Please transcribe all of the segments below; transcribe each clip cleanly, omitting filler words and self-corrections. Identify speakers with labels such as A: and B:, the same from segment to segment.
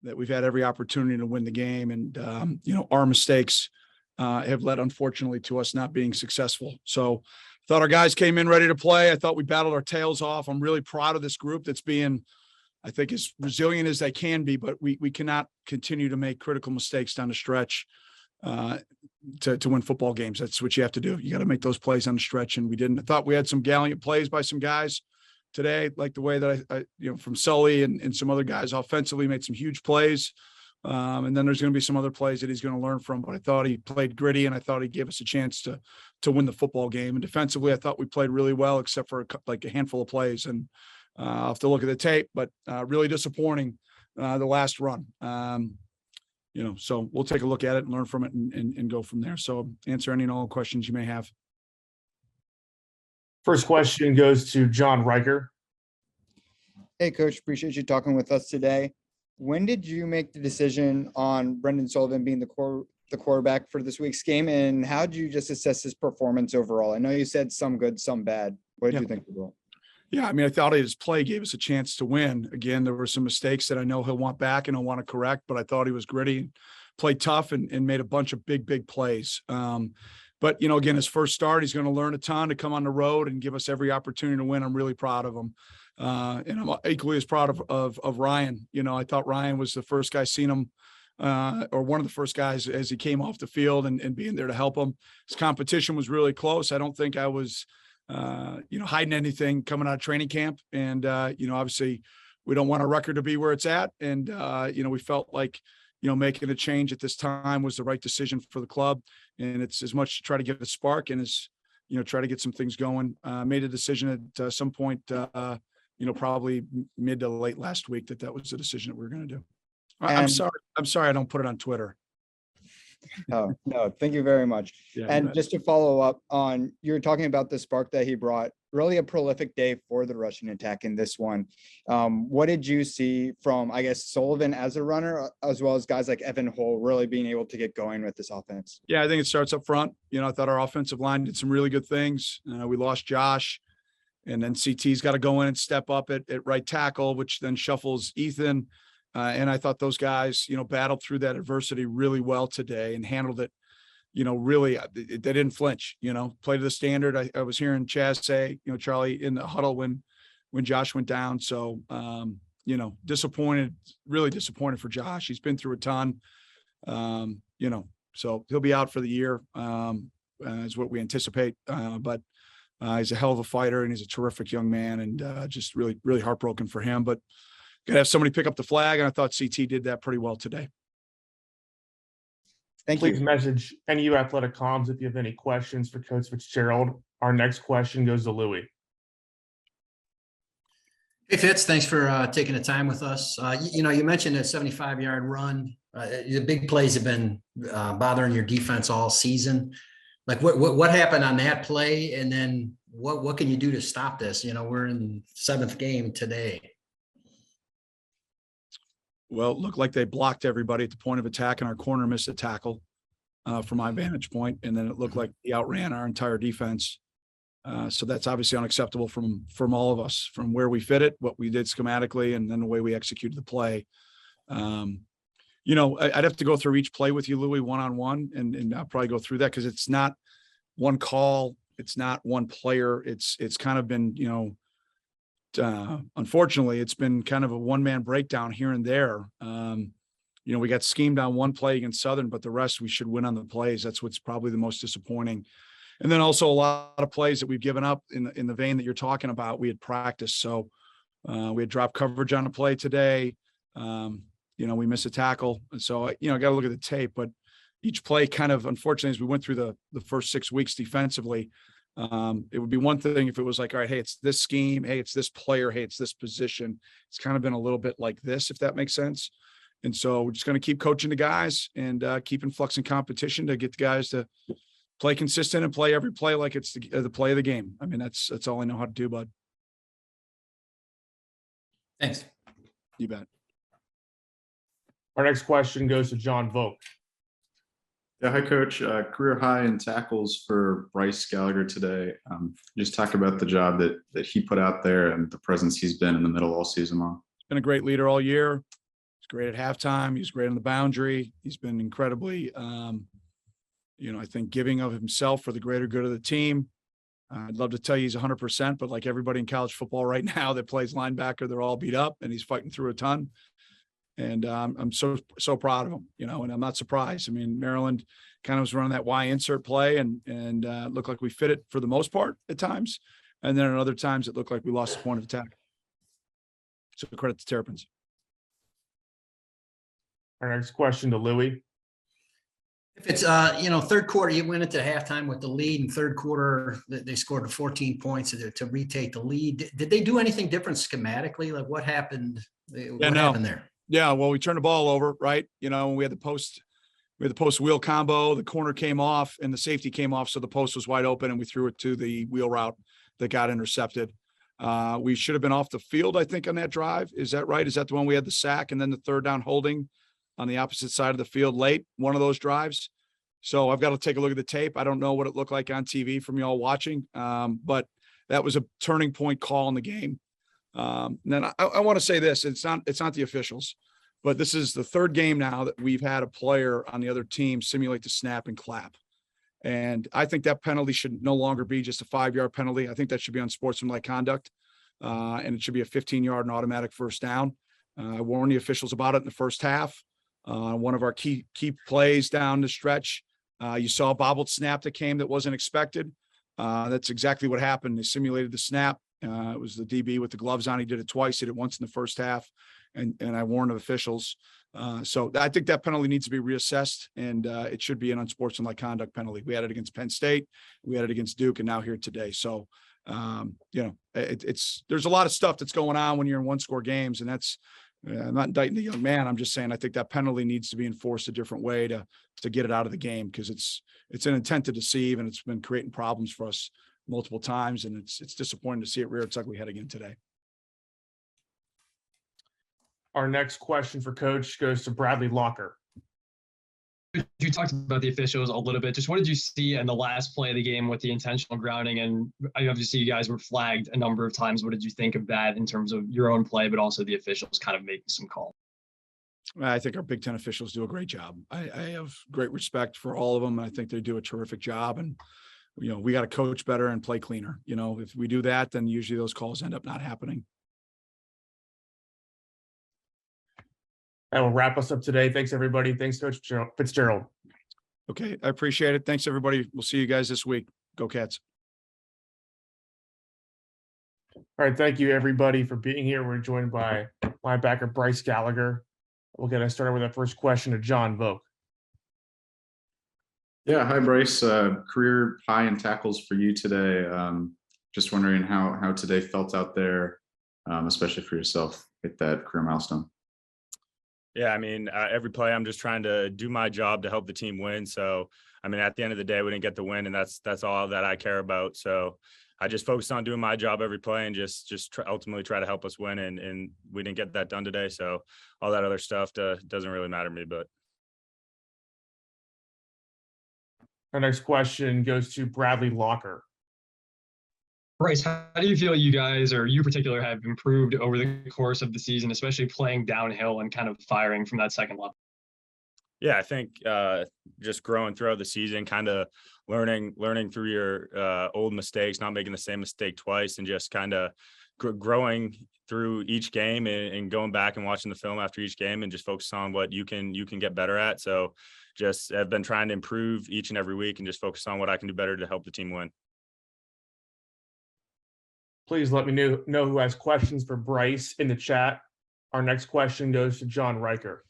A: that we've had every opportunity to win the game. And, our mistakes have led, unfortunately, to us not being successful. So I thought our guys came in ready to play. I thought we battled our tails off. I'm really proud of this group that's being, I think, as resilient as they can be, but we cannot continue to make critical mistakes down the stretch to win football games. That's what you have to do. You got to make those plays on the stretch, and we didn't. I thought we had some gallant plays by some guys today, like the way that I from Sully and some other guys offensively made some huge plays. And then there's going to be some other plays that he's going to learn from, but I thought he played gritty, and I thought he gave us a chance to win the football game. And defensively, I thought we played really well, except for a handful of plays. And I'll have to look at the tape, but really disappointing the last run. So we'll take a look at it and learn from it and go from there. So answer any and all questions you may have.
B: First question goes to John Riker.
C: Hey, Coach, appreciate you talking with us today. When did you make the decision on Brendan Sullivan being the quarterback for this week's game, and how did you just assess his performance overall? I know you said some good, some bad. What did you think overall?
A: Yeah, I thought his play gave us a chance to win. Again, there were some mistakes that I know he'll want back and he'll want to correct, but I thought he was gritty, played tough, and made a bunch of big plays. But, again, his first start, he's going to learn a ton to come on the road and give us every opportunity to win. I'm really proud of him. And I'm equally as proud of Ryan. I thought Ryan was the first guy seen him, or one of the first guys as he came off the field and being there to help him. His competition was really close. I don't think I was, hiding anything coming out of training camp. And, obviously we don't want our record to be where it's at. And, we felt like, making a change at this time was the right decision for the club. And it's as much to try to get a spark and as, try to get some things going. Made a decision at some point, probably mid to late last week that was the decision that we were going to do. I'm sorry I don't put it on Twitter.
C: Oh, no, thank you very much.
A: Yeah,
C: and just to follow up on, you're talking about the spark that he brought, really a prolific day for the rushing attack in this one. What did you see from, I guess, Sullivan as a runner, as well as guys like Evan Hull really being able to get going with this offense?
A: Yeah, I think it starts up front. I thought our offensive line did some really good things. We lost Josh, and then CT's got to go in and step up at right tackle, which then shuffles Ethan. And I thought those guys, battled through that adversity really well today and handled it, really, they didn't flinch, play to the standard. I was hearing Chaz say, Charlie, in the huddle when Josh went down. So, really disappointed for Josh. He's been through a ton, so he'll be out for the year, is what we anticipate. But he's a hell of a fighter and he's a terrific young man, and just really, really heartbroken for him. But got to have somebody pick up the flag, and I thought CT did that pretty well today.
C: Thank you.
B: Please message NU Athletic Comms if you have any questions for Coach Fitzgerald. Our next question goes to Louis.
D: Hey, Fitz, thanks for taking the time with us. You mentioned a 75-yard run. The big plays have been bothering your defense all season. Like what happened on that play, and then what can you do to stop this? We're in 7th game today.
A: Well, it looked like they blocked everybody at the point of attack, and our corner missed a tackle from my vantage point. And then it looked like he outran our entire defense. So that's obviously unacceptable from all of us, from where we fit it, what we did schematically, and then the way we executed the play. I'd have to go through each play with you, Louis, one-on-one, and I'll probably go through that because it's not one call. It's not one player. It's kind of been, unfortunately, it's been kind of a one-man breakdown here and there. We got schemed on one play against Southern, but the rest we should win on the plays. That's what's probably the most disappointing. And then also a lot of plays that we've given up in the vein that you're talking about. We had practiced, so we had dropped coverage on a play today. We missed a tackle, and so I got to look at the tape. But each play, kind of, unfortunately, as we went through the first 6 weeks defensively. It would be one thing if it was like, all right, hey, it's this scheme. Hey, it's this player. Hey, it's this position. It's kind of been a little bit like this, if that makes sense. And so we're just going to keep coaching the guys and keep influxing competition to get the guys to play consistent and play every play like it's the play of the game. That's all I know how to do, bud.
D: Thanks.
A: You bet.
B: Our next question goes to John Vogt.
E: Yeah, hi, Coach. Career high in tackles for Bryce Gallagher today. Just talk about the job that he put out there and the presence he's been in the middle all season long.
A: He's been a great leader all year. He's great at halftime. He's great on the boundary. He's been incredibly, I think giving of himself for the greater good of the team. I'd love to tell you he's 100%, but like everybody in college football right now that plays linebacker, they're all beat up and he's fighting through a ton. And I'm so proud of him, and I'm not surprised. I mean, Maryland kind of was running that Y insert play and looked like we fit it for the most part at times. And then at other times it looked like we lost the point of attack. So credit to Terrapins.
B: Our next question to Louis.
D: If it's, third quarter, you went into halftime with the lead, and third quarter, they scored 14 points to retake the lead. Did they do anything different schematically? Like what happened? What happened there?
A: Yeah, well, we turned the ball over, right? We had the post wheel combo, the corner came off and the safety came off. So the post was wide open and we threw it to the wheel route that got intercepted. We should have been off the field, I think, on that drive. Is that right? Is that the one we had the sack and then the third down holding on the opposite side of the field late, one of those drives? So I've got to take a look at the tape. I don't know what it looked like on TV from y'all watching, but that was a turning point call in the game. And then I want to say this, it's not the officials, but this is the third game now that we've had a player on the other team simulate the snap and clap. And I think that penalty should no longer be just a 5-yard penalty. I think that should be unsportsmanlike conduct. And it should be a 15-yard and automatic first down. I warned the officials about it in the first half. One of our key plays down the stretch. You saw a bobbled snap that came that wasn't expected. That's exactly what happened. They simulated the snap. It was the DB with the gloves on. He did it twice. Did it once in the first half. And I warned the officials. So I think that penalty needs to be reassessed, and it should be an unsportsmanlike conduct penalty. We had it against Penn State, we had it against Duke, and now here today. So, there's a lot of stuff that's going on when you're in 1-score games, and that's I'm not indicting the young man. I'm just saying I think that penalty needs to be enforced a different way to get it out of the game, because it's an intent to deceive, and it's been creating problems for us multiple times, and it's disappointing to see it rear its ugly head again today.
B: Our next question for Coach goes to Bradley Locker.
F: You talked about the officials a little bit. Just what did you see in the last play of the game with the intentional grounding? And obviously you guys were flagged a number of times. What did you think of that in terms of your own play, but also the officials kind of making some calls?
A: I think our Big Ten officials do a great job. I have great respect for all of them. I think they do a terrific job. And, we got to coach better and play cleaner. If we do that, then usually those calls end up not happening.
B: That will wrap us up today. Thanks, everybody. Thanks, Coach Fitzgerald.
A: Okay, I appreciate it. Thanks, everybody. We'll see you guys this week. Go Cats.
B: All right, thank you, everybody, for being here. We're joined by linebacker Bryce Gallagher. We'll get us started with our first question to John Vogt.
E: Yeah, hi Bryce. Career high in tackles for you today. Just wondering how today felt out there, especially for yourself, hit that career milestone.
G: Yeah, I mean, every play I'm just trying to do my job to help the team win. So, I mean, at the end of the day, we didn't get the win, and that's all that I care about. So I just focused on doing my job every play and ultimately try to help us win. And we didn't get that done today. So all that other stuff doesn't really matter to me. But
B: our next question goes to Bradley Locker.
F: Bryce, how do you feel you guys, or you in particular, have improved over the course of the season, especially playing downhill and kind of firing from that second level?
G: yeah, I think just growing throughout the season, kind of learning through your old mistakes, not making the same mistake twice, and just kind of growing through each game and going back and watching the film after each game and just focus on what you can get better at. So just I've been trying to improve each and every week and just focus on what I can do better to help the team win.
B: Please let me know who has questions for Bryce in the chat. Our next question goes to John Riker.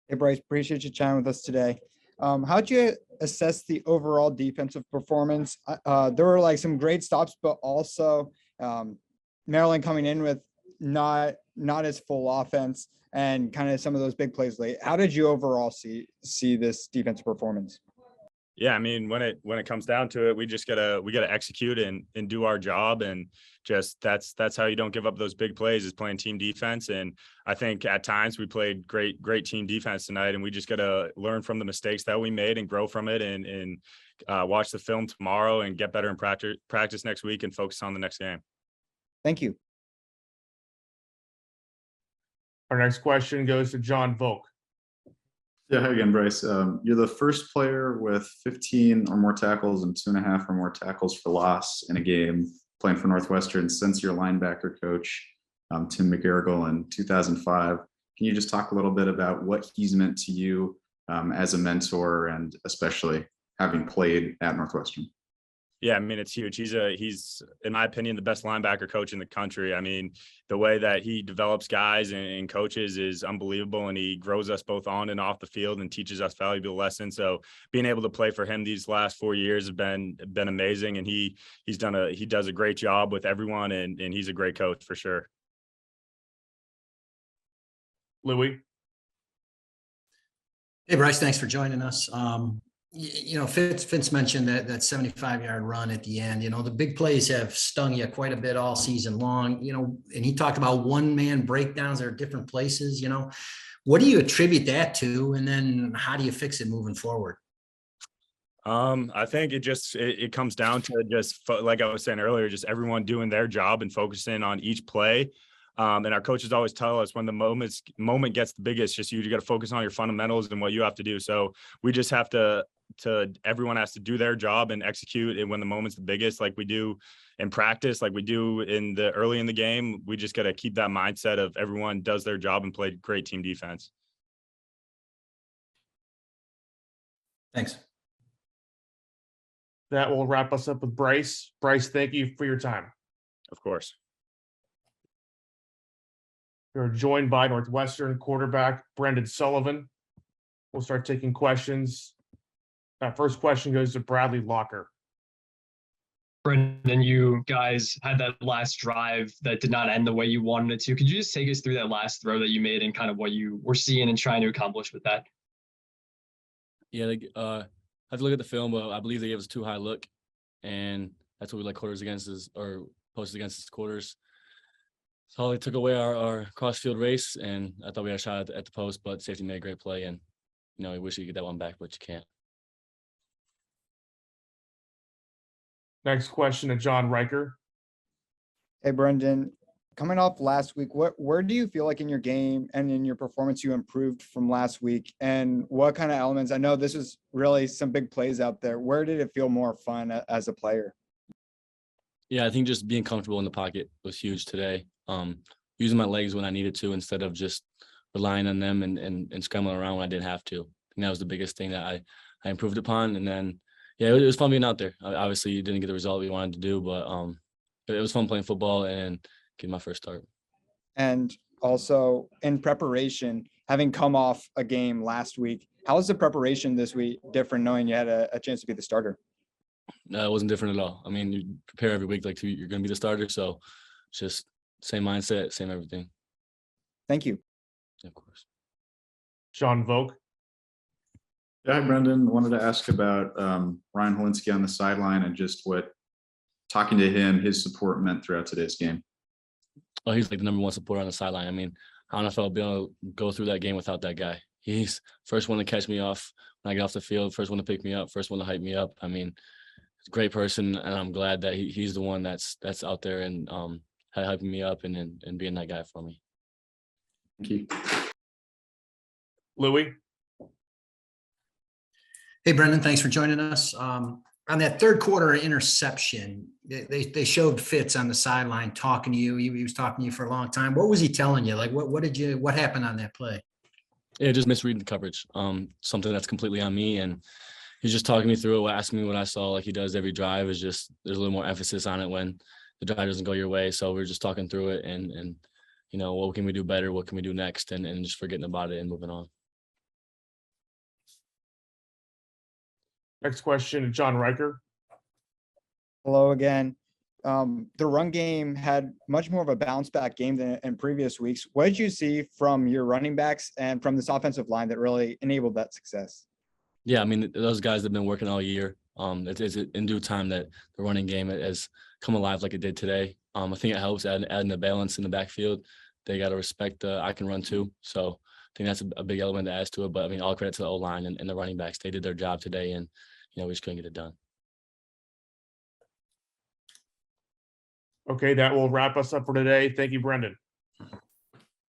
C: Hey, Bryce, appreciate you chatting with us today. How'd you assess the overall defensive performance? There were like some great stops, but also Maryland coming in with not as full offense and kind of some of those big plays late. How did you overall see this defensive performance?
G: Yeah, I mean, when it comes down to it, we gotta execute and do our job, and just that's how you don't give up those big plays, is playing team defense. And I think at times we played great team defense tonight, and we just gotta learn from the mistakes that we made and grow from it, and watch the film tomorrow and get better in practice next week and focus on the next game.
C: Thank you.
B: Our next question goes to John Volk.
E: Yeah, hi again, Bryce. You're the first player with 15 or more tackles and 2.5 or more tackles for loss in a game playing for Northwestern since your linebacker coach, Tim McGarrigle, in 2005. Can you just talk a little bit about what he's meant to you as a mentor, and especially having played at Northwestern?
G: Yeah, I mean, it's huge. He's, in my opinion, the best linebacker coach in the country. I mean, the way that he develops guys and coaches is unbelievable, and he grows us both on and off the field and teaches us valuable lessons. So being able to play for him these last 4 years have been amazing, and he does a great job with everyone, and he's a great coach for sure.
B: Louis.
D: Hey, Bryce, thanks for joining us. Fitz mentioned that 75-yard run at the end. The big plays have stung you quite a bit all season long, and he talked about one-man breakdowns that are different places. What do you attribute that to? And then how do you fix it moving forward?
G: I think it comes down to just, like I was saying earlier, just everyone doing their job and focusing on each play. And our coaches always tell us when the moment gets the biggest, just you got to focus on your fundamentals and what you have to do. So we just have to everyone has to do their job and execute it when the moment's the biggest, like we do in practice, like we do early in the game. We just got to keep that mindset of everyone does their job and play great team defense.
D: Thanks.
B: That will wrap us up with Bryce. Bryce, thank you for your time.
G: Of course.
B: We're joined by Northwestern quarterback Brendan Sullivan. We'll start taking questions. First question goes to Bradley Locker.
F: Brendan, you guys had that last drive that did not end the way you wanted it to. Could you just take us through that last throw that you made and kind of what you were seeing and trying to accomplish with that?
H: Yeah, I have to look at the film, but I believe they gave us a too high look, and that's what we like quarters against or posted against his quarters. So they took away our cross field race, and I thought we had a shot at the post, but safety made a great play, and we wish you could get that one back, but you can't.
B: Next question to John Riker.
C: Hey, Brendan, coming off last week, where do you feel like in your game and in your performance you improved from last week, and what kind of elements? I know this was really some big plays out there. Where did it feel more fun as a player?
H: Yeah, I think just being comfortable in the pocket was huge today. Using my legs when I needed to instead of just relying on them and scrambling around when I didn't have to. I think that was the biggest thing that I improved upon. And then, yeah, it was fun being out there. Obviously, you didn't get the result we wanted to do, but it was fun playing football and getting my first start.
C: And also in preparation, having come off a game last week, how was the preparation this week different knowing you had a chance to be the starter?
H: No, it wasn't different at all. I mean, you prepare every week like you're going to be the starter. So just same mindset, same everything.
C: Thank you.
H: Of course.
B: Sean Volk.
E: Yeah, hi, Brendan. Wanted to ask about Ryan Helinski on the sideline and just what talking to him, his support meant throughout today's game.
H: Oh, he's like the number one supporter on the sideline. I mean, I don't know if I'll be able to go through that game without that guy. He's first one to catch me off when I get off the field, first one to pick me up, first one to hype me up. I mean, he's a great person, and I'm glad that he's the one that's out there and hyping me up and being that guy for me.
E: Thank you.
B: Louis.
D: Hey, Brendan, thanks for joining us. On that third quarter interception, they showed Fitz on the sideline talking to you. He was talking to you for a long time. What was he telling you? Like, what happened on that play?
H: Yeah, just misreading the coverage. Something that's completely on me, and he's just talking me through it, asking me what I saw, like he does every drive. Is just there's a little more emphasis on it when the drive doesn't go your way. So we're just talking through it, and what can we do better? What can we do next? And just forgetting about it and moving on.
B: Next question, John Riker.
C: Hello again. The run game had much more of a bounce back game than in previous weeks. What did you see from your running backs and from this offensive line that really enabled that success?
H: Yeah, I mean, those guys have been working all year. It's in due time that the running game has come alive like it did today. I think it helps adding the balance in the backfield. They got to respect I can run too. So I think that's a big element that adds to it. But I mean, all credit to the O-line and the running backs. They did their job today, and we just couldn't get it done.
B: Okay, that will wrap us up for today. Thank you, Brendan.